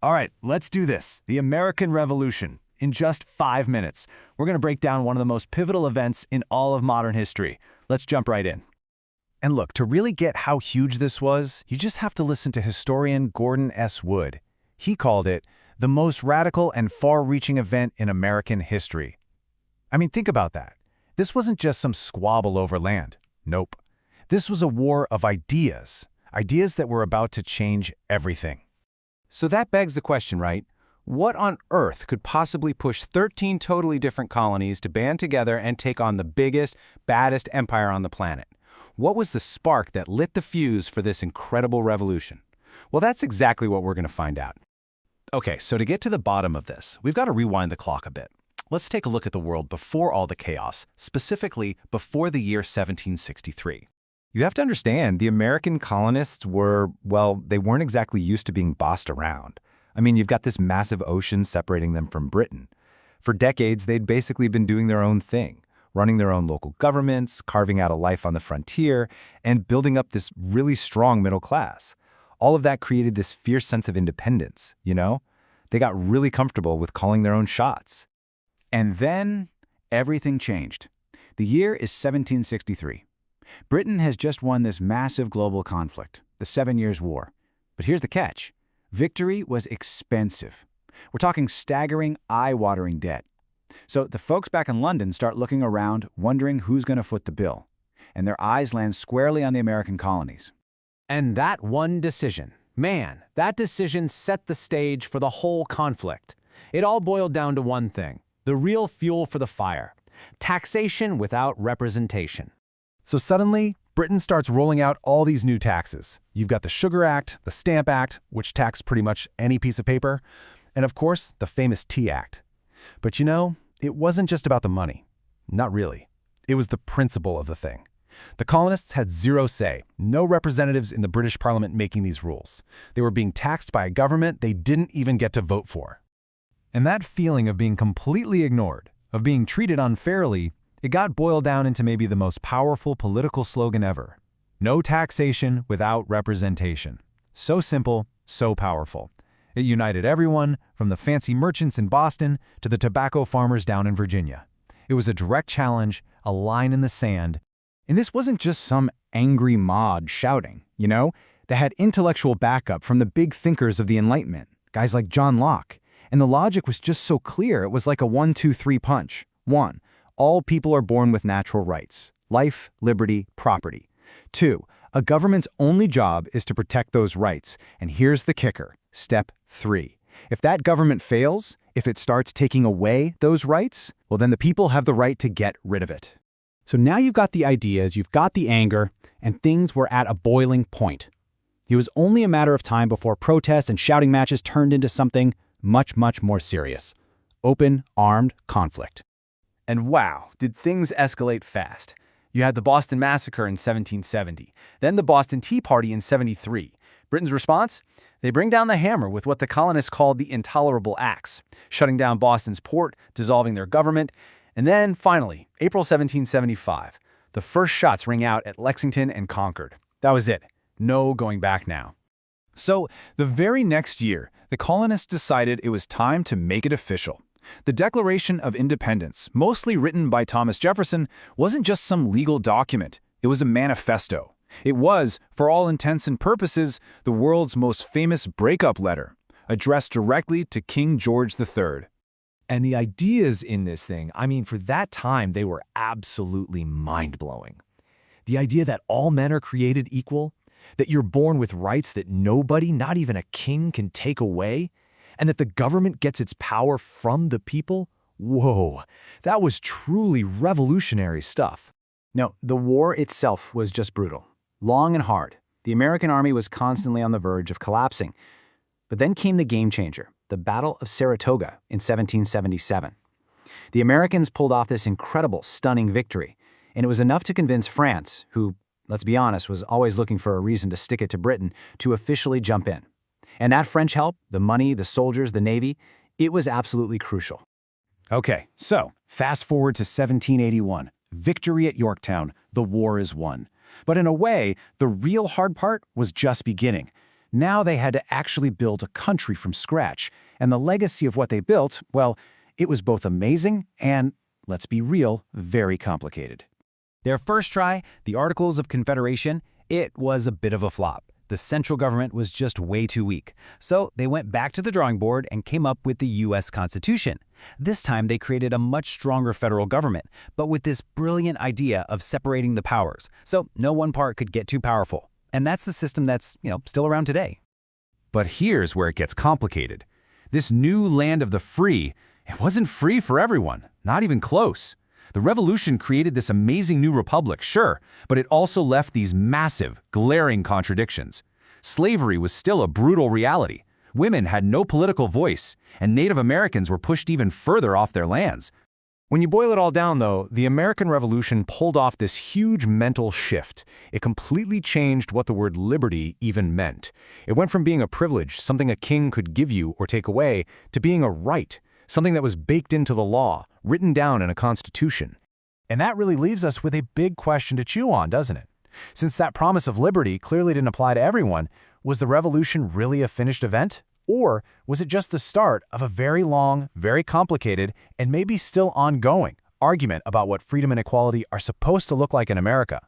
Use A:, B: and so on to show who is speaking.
A: All right, let's do this. The American Revolution. In just 5 minutes, we're going to break down one of the most pivotal events in all of modern history. Let's jump right in. And look, to really get how huge this was, you just have to listen to historian Gordon S. Wood. He called it the most radical and far-reaching event in American history. I mean, think about that. This wasn't just some squabble over land. Nope. This was a war of ideas. Ideas that were about to change everything.
B: So that begs the question, right? What on earth could possibly push 13 totally different colonies to band together and take on the biggest, baddest empire on the planet? What was the spark that lit the fuse for this incredible revolution? Well, that's exactly what we're going to find out.
A: Okay, so to get to the bottom of this, we've got to rewind the clock a bit. Let's take a look at the world before all the chaos, specifically before the year 1763. You have to understand, the American colonists were, well, they weren't exactly used to being bossed around. I mean, you've got this massive ocean separating them from Britain. For decades, they'd basically been doing their own thing, running their own local governments, carving out a life on the frontier, and building up this really strong middle class. All of that created this fierce sense of independence, you know? They got really comfortable with calling their own shots.
C: And then everything changed. The year is 1763. Britain has just won this massive global conflict, the 7 Years' War. But here's the catch. Victory was expensive. We're talking staggering, eye-watering debt. So the folks back in London start looking around, wondering who's going to foot the bill. And their eyes land squarely on the American colonies.
B: And that one decision, man, that decision set the stage for the whole conflict. It all boiled down to one thing, the real fuel for the fire: taxation without representation.
A: So suddenly, Britain starts rolling out all these new taxes. You've got the Sugar Act, the Stamp Act, which taxed pretty much any piece of paper, and of course, the famous Tea Act. But you know, it wasn't just about the money. Not really. It was the principle of the thing. The colonists had zero say, no representatives in the British Parliament making these rules. They were being taxed by a government they didn't even get to vote for. And that feeling of being completely ignored, of being treated unfairly, it got boiled down into maybe the most powerful political slogan ever. No taxation without representation. So simple, so powerful. It united everyone, from the fancy merchants in Boston to the tobacco farmers down in Virginia. It was a direct challenge, a line in the sand. And this wasn't just some angry mob shouting, you know? They had intellectual backup from the big thinkers of the Enlightenment, guys like John Locke. And the logic was just so clear, it was like a 1-2-3 punch. 1. All people are born with natural rights: life, liberty, property. 2. A government's only job is to protect those rights. And here's the kicker, step 3. If that government fails, if it starts taking away those rights, well, then the people have the right to get rid of it.
C: So now you've got the ideas, you've got the anger, and things were at a boiling point. It was only a matter of time before protests and shouting matches turned into something much, much more serious: open, armed conflict.
A: And wow, did things escalate fast. You had the Boston Massacre in 1770, then the Boston Tea Party in 73. Britain's response? They bring down the hammer with what the colonists called the Intolerable Acts, shutting down Boston's port, dissolving their government. And then, finally, April 1775, the first shots ring out at Lexington and Concord. That was it. No going back now. So, the very next year, the colonists decided it was time to make it official. The Declaration of Independence, mostly written by Thomas Jefferson, wasn't just some legal document. It was a manifesto. It was, for all intents and purposes, the world's most famous breakup letter, addressed directly to King George III. And the ideas in this thing, I mean, for that time, they were absolutely mind-blowing. The idea that all men are created equal, that you're born with rights that nobody, not even a king, can take away, and that the government gets its power from the people? Whoa, that was truly revolutionary stuff.
C: No, the war itself was just brutal, long and hard. The American army was constantly on the verge of collapsing. But then came the game changer, the Battle of Saratoga in 1777. The Americans pulled off this incredible, stunning victory, and it was enough to convince France, who, let's be honest, was always looking for a reason to stick it to Britain, to officially jump in. And that French help, the money, the soldiers, the navy, it was absolutely crucial.
A: Okay, so fast forward to 1781. Victory at Yorktown. The war is won. But in a way, the real hard part was just beginning. Now they had to actually build a country from scratch, and the legacy of what they built, well, it was both amazing and, let's be real, very complicated.
B: Their first try, the Articles of Confederation, it was a bit of a flop. The central government was just way too weak. So they went back to the drawing board and came up with the U.S. Constitution. This time they created a much stronger federal government, but with this brilliant idea of separating the powers, so no one part could get too powerful. And that's the system that's, still around today.
A: But here's where it gets complicated. This new land of the free, it wasn't free for everyone, not even close. The revolution created this amazing new republic, sure, but it also left these massive, glaring contradictions. Slavery was still a brutal reality. Women had no political voice, and Native Americans were pushed even further off their lands. When you boil it all down, though, the American Revolution pulled off this huge mental shift. It completely changed what the word liberty even meant. It went from being a privilege, something a king could give you or take away, to being a right, something that was baked into the law, written down in a constitution. And that really leaves us with a big question to chew on, doesn't it? Since that promise of liberty clearly didn't apply to everyone, was the revolution really a finished event? Or was it just the start of a very long, very complicated, and maybe still ongoing argument about what freedom and equality are supposed to look like in America?